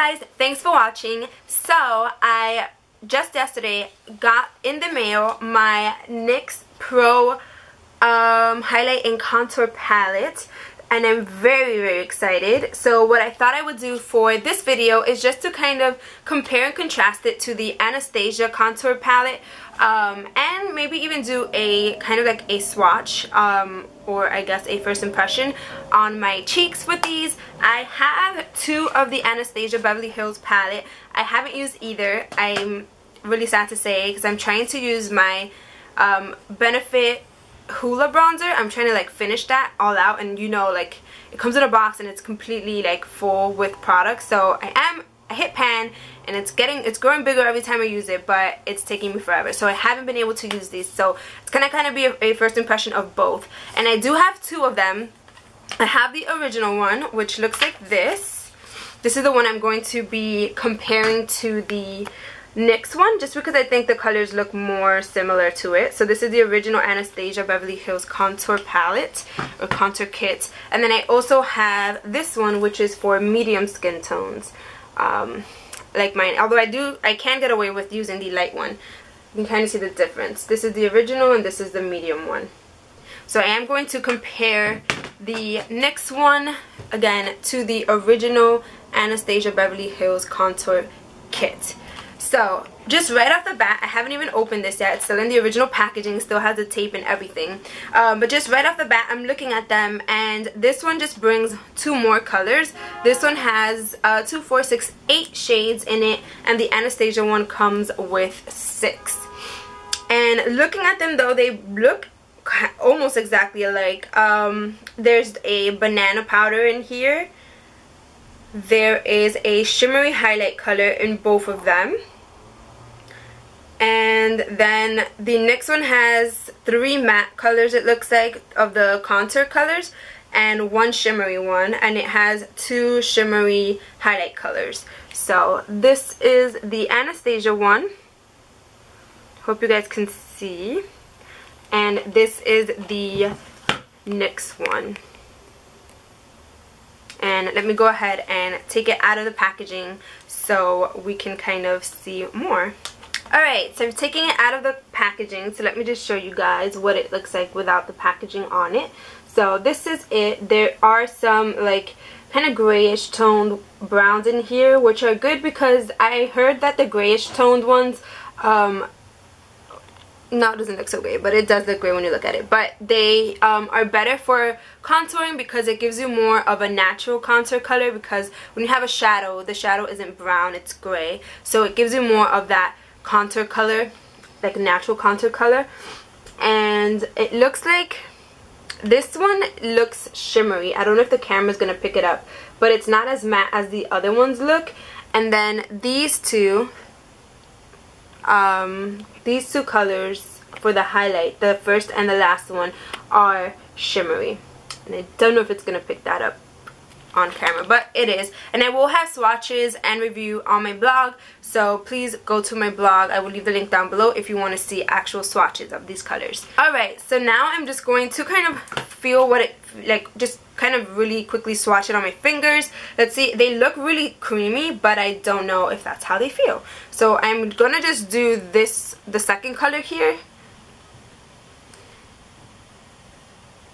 Guys, thanks for watching. So I just yesterday got in the mail my NYX Pro highlight and contour palette, and I'm very excited. So what I thought I would do for this video is just to kind of compare and contrast it to the Anastasia contour palette, and maybe even do a kind of like a swatch, or I guess a first impression on my cheeks with these. I have two of the Anastasia Beverly Hills palette. I haven't used either. I'm really sad to say, because I'm trying to use my Benefit Hoola bronzer. I'm trying to like finish that all out, and you know, like, it comes in a box and it's completely like full with products. So I hit pan, and it's growing bigger every time I use it, but it's taking me forever. So I haven't been able to use these. So it's gonna kind of be a first impression of both. And I do have two of them. I have the original one, which looks like this. This is the one I'm going to be comparing to the NYX one, just because I think the colors look more similar to it. So this is the original Anastasia Beverly Hills contour palette or contour kit. And then I also have this one, which is for medium skin tones, like mine. Although I can get away with using the light one. You can kind of see the difference. This is the original and this is the medium one. So I am going to compare the NYX one again to the original Anastasia Beverly Hills contour kit. So just right off the bat, I haven't even opened this yet. It's still in the original packaging, still has the tape and everything. But just right off the bat, I'm looking at them, and this one just brings two more colors. This one has 2, 4, 6, 8 shades in it, and the Anastasia one comes with 6. And looking at them though, they look almost exactly alike. There's a banana powder in here. There is a shimmery highlight color in both of them. And then the NYX one has 3 matte colors, it looks like, of the contour colors, and 1 shimmery one, and it has 2 shimmery highlight colors. So this is the Anastasia one. Hope you guys can see. And this is the NYX one. And let me go ahead and take it out of the packaging so we can kind of see more. Alright, so I'm taking it out of the packaging, so let me just show you guys what it looks like without the packaging on it. So this is it. There are some like kind of grayish toned browns in here, which are good because I heard that the grayish toned ones, no, it doesn't look so great, but it does look great when you look at it. But they are better for contouring because it gives you more of a natural contour color, because when you have a shadow, the shadow isn't brown, it's gray. So it gives you more of that contour color, like natural contour color. And it looks like this one looks shimmery. I don't know if the camera's gonna pick it up, but it's not as matte as the other ones look. And then these two colors for the highlight, the first and the last one, are shimmery. And I don't know if it's gonna pick that up on camera, but it is. And I will have swatches and review on my blog, so please go to my blog. I will leave the link down below if you want to see actual swatches of these colors. Alright, so now I'm just going to kind of feel what it, like, just kind of really quickly swatch it on my fingers. Let's see, they look really creamy, but I don't know if that's how they feel. So I'm gonna just do this, the second color here.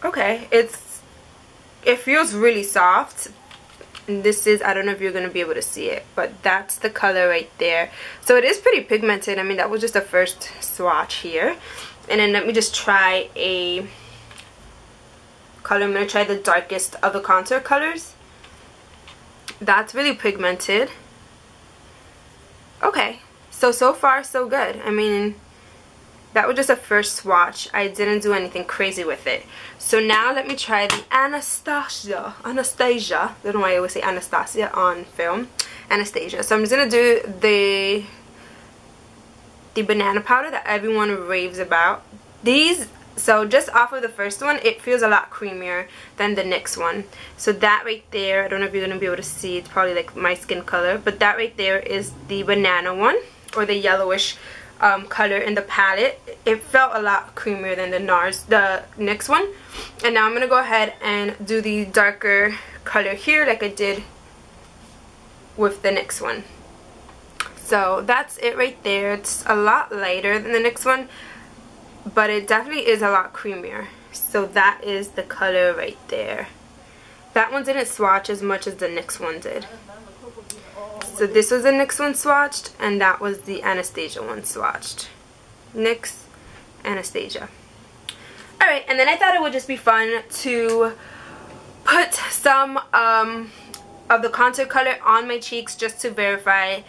Okay, it feels really soft. And this is, I don't know if you're going to be able to see it, but that's the color right there. So it is pretty pigmented. I mean, that was just the first swatch here. And then let me just try a color. I'm going to try the darkest of the contour colors. That's really pigmented. Okay, so far so good. I mean, that was just a first swatch. I didn't do anything crazy with it. So now let me try the Anastasia. I don't know why I always say Anastasia on film. Anastasia. So I'm just going to do the banana powder that everyone raves about. So just off of the first one, it feels a lot creamier than the NYX one. So that right there, I don't know if you're going to be able to see, it's probably like my skin color, but that right there is the banana one, or the yellowish color in the palette. It felt a lot creamier than the NYX one. And now I'm going to go ahead and do the darker color here like I did with the NYX one. So that's it right there. It's a lot lighter than the NYX one, but it definitely is a lot creamier. So that is the color right there. That one didn't swatch as much as the NYX one did. So this was the NYX one swatched, and that was the Anastasia one swatched. NYX, Anastasia. Alright, and then I thought it would just be fun to put some of the contour color on my cheeks just to verify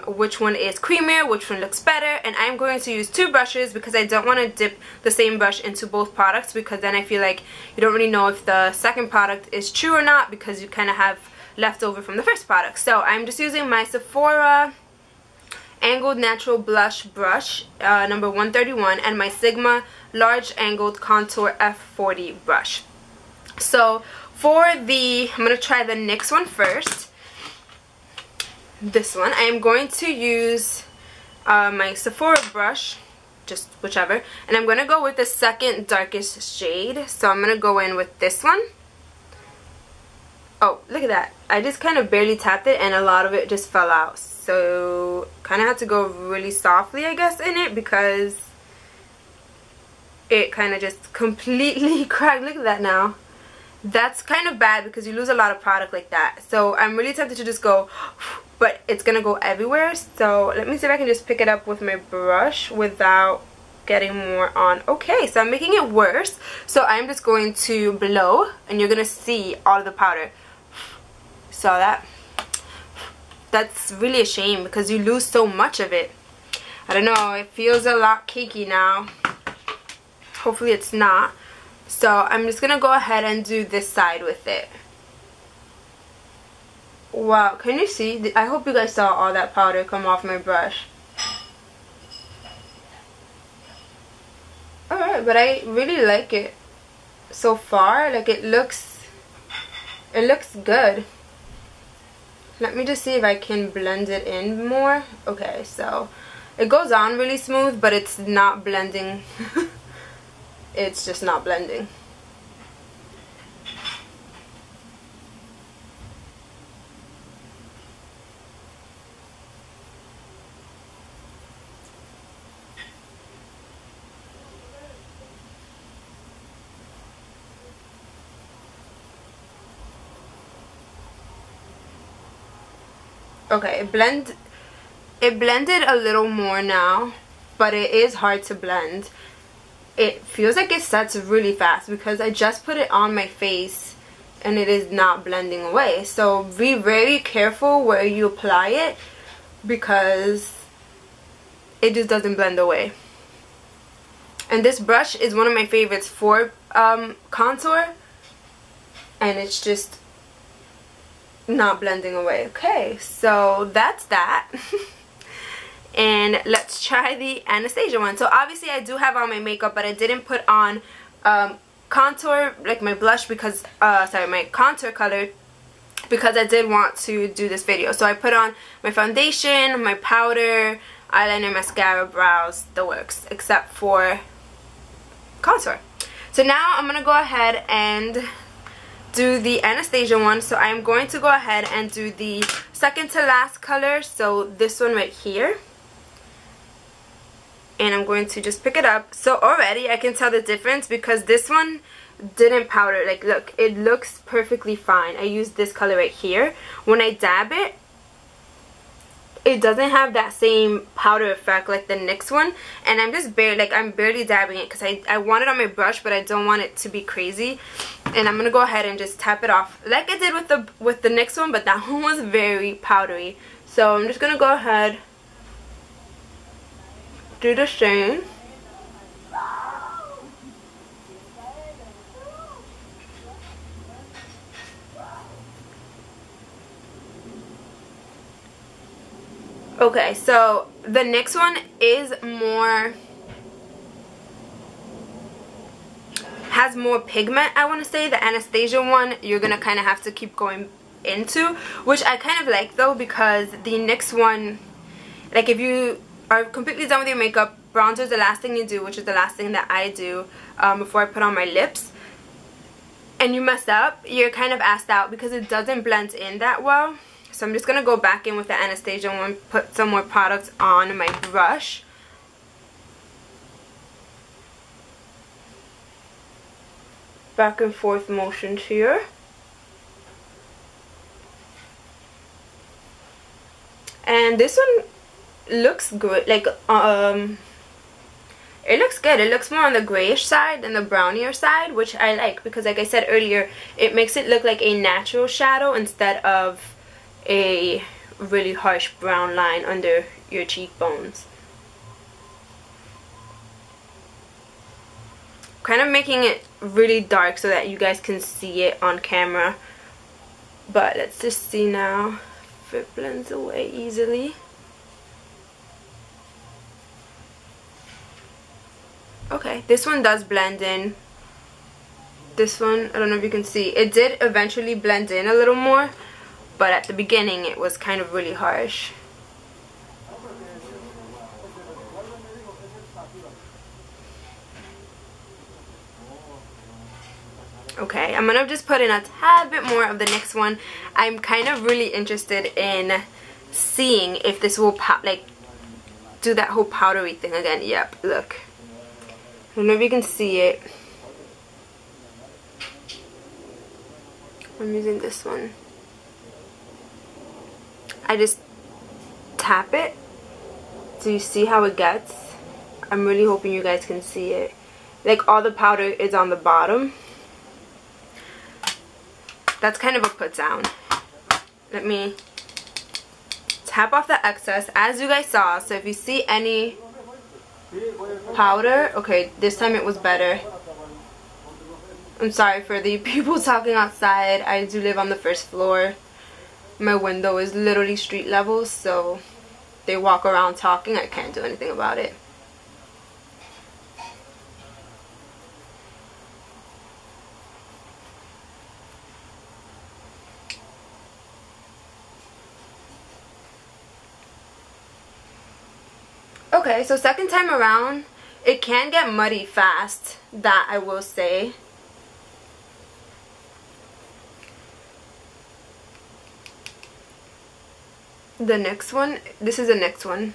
which one is creamier, which one looks better. And I'm going to use two brushes because I don't want to dip the same brush into both products, because then I feel like you don't really know if the second product is true or not, because you kind of have leftover from the first product. So I'm just using my Sephora Angled Natural Blush brush, number 131, and my Sigma Large Angled Contour F40 brush. So for the, I'm going to try the NYX one first. This one, I am going to use my Sephora brush, just whichever, and I'm going to go with the second darkest shade. So I'm going to go in with this one. Oh, look at that. I just kind of barely tapped it and a lot of it just fell out. So kind of had to go really softly, I guess, in it, because it kind of just completely cracked. Look at that now. That's kind of bad because you lose a lot of product like that. So I'm really tempted to just go, but it's going to go everywhere. So let me see if I can just pick it up with my brush without getting more on. Okay, so I'm making it worse. So I'm just going to blow, and you're going to see all of the powder. Saw that? That's really a shame because you lose so much of it. I don't know, it feels a lot cakey now. Hopefully it's not. So I'm just going to go ahead and do this side with it. Wow, can you see? I hope you guys saw all that powder come off my brush. Alright, but I really like it so far. Like, it looks good. Let me just see if I can blend it in more. Okay, so it goes on really smooth, but it's not blending. It's just not blending. Okay, it blended a little more now, but it is hard to blend. It feels like it sets really fast because I just put it on my face and it is not blending away. So be very careful where you apply it because it just doesn't blend away. And this brush is one of my favorites for contour, and it's just not blending away. Okay, so that's that. And let's try the Anastasia one. So obviously I do have on my makeup, but I didn't put on contour, like my blush, because my contour color, because I did want to do this video. So I put on my foundation, my powder, eyeliner, mascara, brows, the works, except for contour. So now I'm gonna go ahead and do the Anastasia one. So I'm going to go ahead and do the second to last color, so this one right here, and I'm going to just pick it up. So already I can tell the difference because this one didn't powder. Like, look, it looks perfectly fine. I used this color right here. When I dab it, it doesn't have that same powder effect like the NYX one, and I'm just I'm barely dabbing it because I want it on my brush, but I don't want it to be crazy. And I'm gonna go ahead and just tap it off like I did with the NYX one, but that one was very powdery. So I'm just gonna go ahead, do the same. Okay, so the NYX one is has more pigment, I want to say. The Anastasia one you're gonna kind of have to keep going into, which I kind of like though, because the NYX one, like, if you are completely done with your makeup, bronzer is the last thing you do, which is the last thing that I do before I put on my lips, and you mess up, you're kind of assed out because it doesn't blend in that well. So I'm just going to go back in with the Anastasia one, put some more products on my brush. Back and forth motions here. And this one looks good. Like, it looks good. It looks more on the grayish side than the brownier side, which I like because, like I said earlier, it makes it look like a natural shadow instead of a really harsh brown line under your cheekbones. Kind of making it really dark so that you guys can see it on camera. But let's just see now if it blends away easily. Okay, this one does blend in. This one, I don't know if you can see, it did eventually blend in a little more, but at the beginning it was kind of really harsh. Okay, I'm gonna just put in a tad bit more of the NYX one. I'm kind of really interested in seeing if this will do that whole powdery thing again. Yep, look. I don't know if you can see it. I'm using this one. I just tap it. So you see how it gets? I'm really hoping you guys can see it. Like, all the powder is on the bottom. That's kind of a put down. Let me tap off the excess, as you guys saw. So if you see any powder, okay, this time it was better. I'm sorry for the people talking outside. I do live on the first floor. My window is literally street level, so they walk around talking. I can't do anything about it. Okay, so second time around, it can get muddy fast, that I will say. The NYX one, this is the NYX one.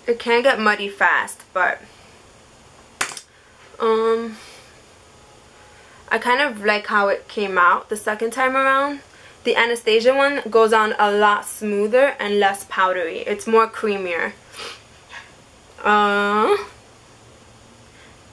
It can get muddy fast, but I kind of like how it came out the second time around. The Anastasia one goes on a lot smoother and less powdery. It's more creamier.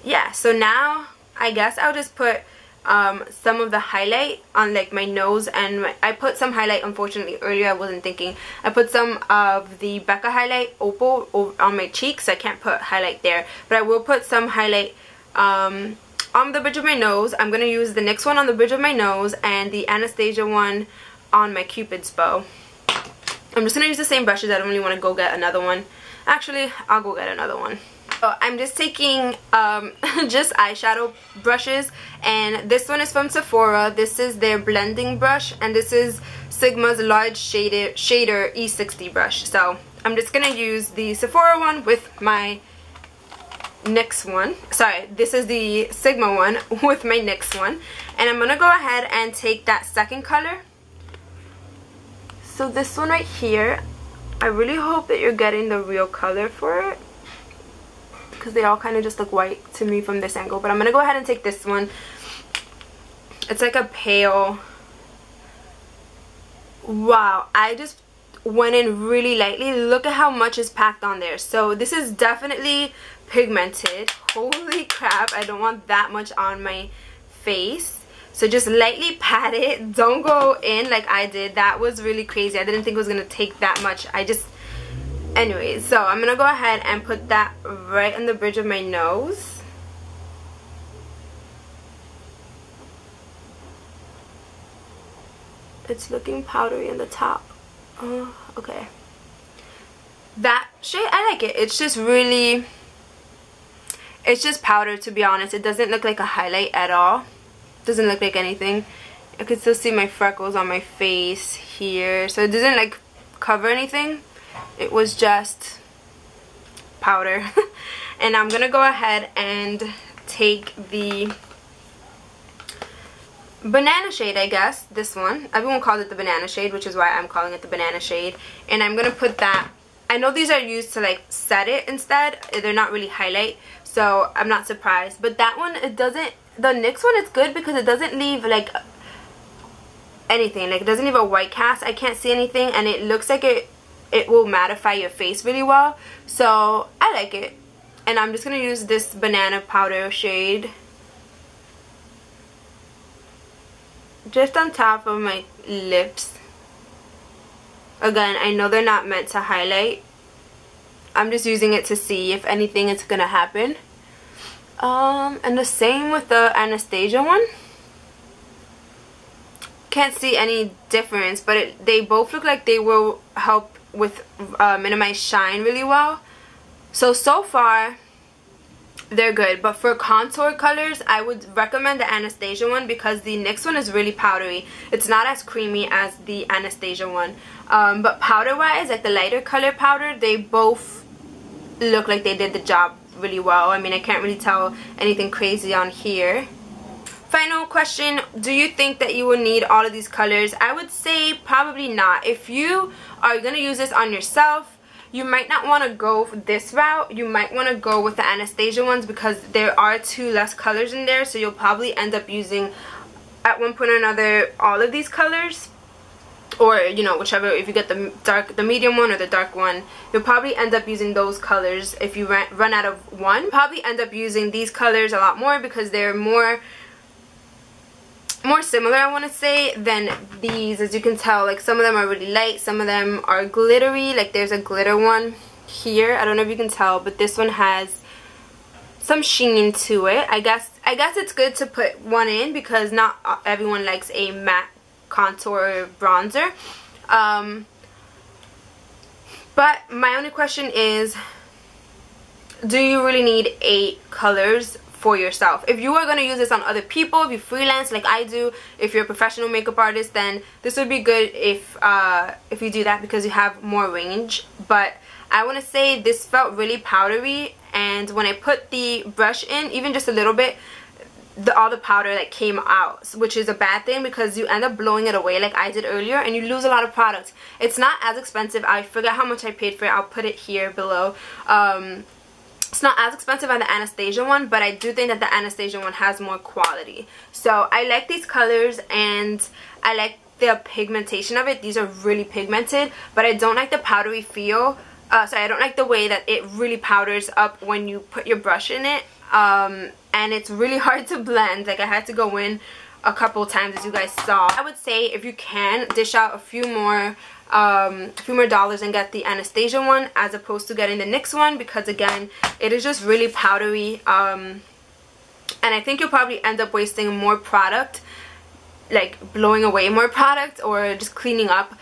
Yeah, so now I guess I'll just put some of the highlight on like my nose, and I put some highlight, unfortunately earlier I wasn't thinking. I put some of the Becca highlight opal on my cheeks, so I can't put highlight there, but I will put some highlight on the bridge of my nose. I'm going to use the NYX one on the bridge of my nose and the Anastasia one on my Cupid's bow. I'm just going to use the same brushes. I don't really want to go get another one. Actually, I'll go get another one. So I'm just taking just eyeshadow brushes, and this one is from Sephora. This is their blending brush, and this is Sigma's large shader E60 brush. So I'm just going to use the Sephora one with my NYX one. Sorry, this is the Sigma one with my NYX one, and I'm gonna go ahead and take that second color. So this one right here, I really hope that you're getting the real color for it, because they all kind of just look white to me from this angle. But I'm gonna go ahead and take this one. It's like a pale, wow, I just went in really lightly. Look at how much is packed on there. So this is definitely pigmented. Holy crap, I don't want that much on my face. So just lightly pat it. Don't go in like I did. That was really crazy. I didn't think it was gonna take that much. Anyways, so I'm gonna go ahead and put that right on the bridge of my nose. It's looking powdery in the top. Okay. That shade, I like it. It's just really, it's just powder, to be honest. It doesn't look like a highlight at all. Doesn't look like anything. I can still see my freckles on my face here. So it doesn't like cover anything. It was just powder. And I'm gonna go ahead and take the banana shade, I guess. This one. Everyone calls it the banana shade, which is why I'm calling it the banana shade. And I'm going to put that. I know these are used to like set it instead. They're not really highlight. So I'm not surprised. But that one, it doesn't. The NYX one is good because it doesn't leave like anything. Like it doesn't leave a white cast. I can't see anything. And it looks like it will mattify your face really well. So I like it. And I'm just going to use this banana powder shade just on top of my lips. Again, I know they're not meant to highlight. I'm just using it to see if anything is going to happen. And the same with the Anastasia one. Can't see any difference, but they both look like they will help with minimize shine really well. So far they're good, but for contour colors I would recommend the Anastasia one because the NYX one is really powdery. It's not as creamy as the Anastasia one, but powder wise, like the lighter color powder, they both look like they did the job really well. I mean, I can't really tell anything crazy on here. Final question, do you think that you will need all of these colors? I would say probably not. If you are going to use this on yourself, you might not want to go this route. You might want to go with the Anastasia ones because there are 2 less colors in there, so you'll probably end up using at one point or another all of these colors, or you know, whichever. If you get the medium one or the dark one, you'll probably end up using those colors. If you run out of one, you'll probably end up using these colors a lot more because they're more similar, I want to say, than these. As you can tell, like some of them are really light, some of them are glittery. Like there's a glitter one here, I don't know if you can tell, but this one has some sheen to it. I guess it's good to put one in because not everyone likes a matte contour bronzer. But my only question is, do you really need 8 colors for yourself? If you are going to use this on other people, if you freelance like I do, if you're a professional makeup artist, then this would be good if you do that because you have more range. But I want to say this felt really powdery, and when I put the brush in, even just a little bit, all the powder like came out, which is a bad thing because you end up blowing it away like I did earlier and you lose a lot of product. It's not as expensive. I forget how much I paid for it. I'll put it here below. It's not as expensive as the Anastasia one, but I do think that the Anastasia one has more quality. So I like these colors and I like the pigmentation of it. These are really pigmented, but I don't like the powdery feel. Sorry, I don't like the way that it really powders up when you put your brush in it. And it's really hard to blend. Like I had to go in a couple times, as you guys saw. I would say if you can, dish out a few more dollars and get the Anastasia one as opposed to getting the NYX one, because again, it is just really powdery, and I think you'll probably end up wasting more product, like blowing away more product or just cleaning up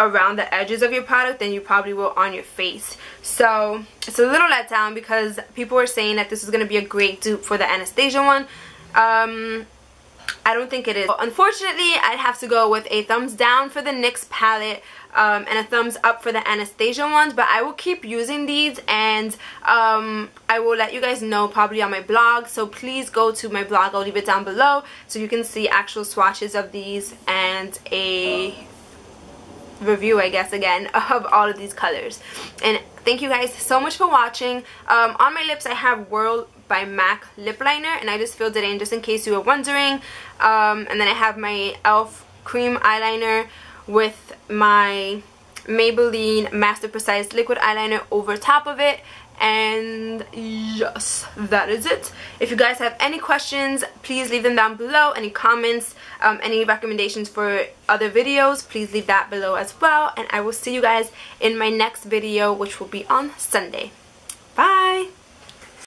around the edges of your product than you probably will on your face. So it's a little let down because people were saying that this is going to be a great dupe for the Anastasia one. I don't think it is. Unfortunately, I'd have to go with a thumbs down for the NYX palette and a thumbs up for the Anastasia ones, but I will keep using these, and I will let you guys know probably on my blog. So please go to my blog, I'll leave it down below so you can see actual swatches of these and a review, I guess, again, of all of these colors. And thank you guys so much for watching. On my lips I have World by MAC lip liner, and I just filled it in just in case you were wondering. And then I have my e.l.f. cream eyeliner with my Maybelline Master Precise liquid eyeliner over top of it. And yes, that is it. If you guys have any questions, please leave them down below. Any comments, any recommendations for other videos, please leave that below as well. And I will see you guys in my next video, which will be on Sunday. Bye!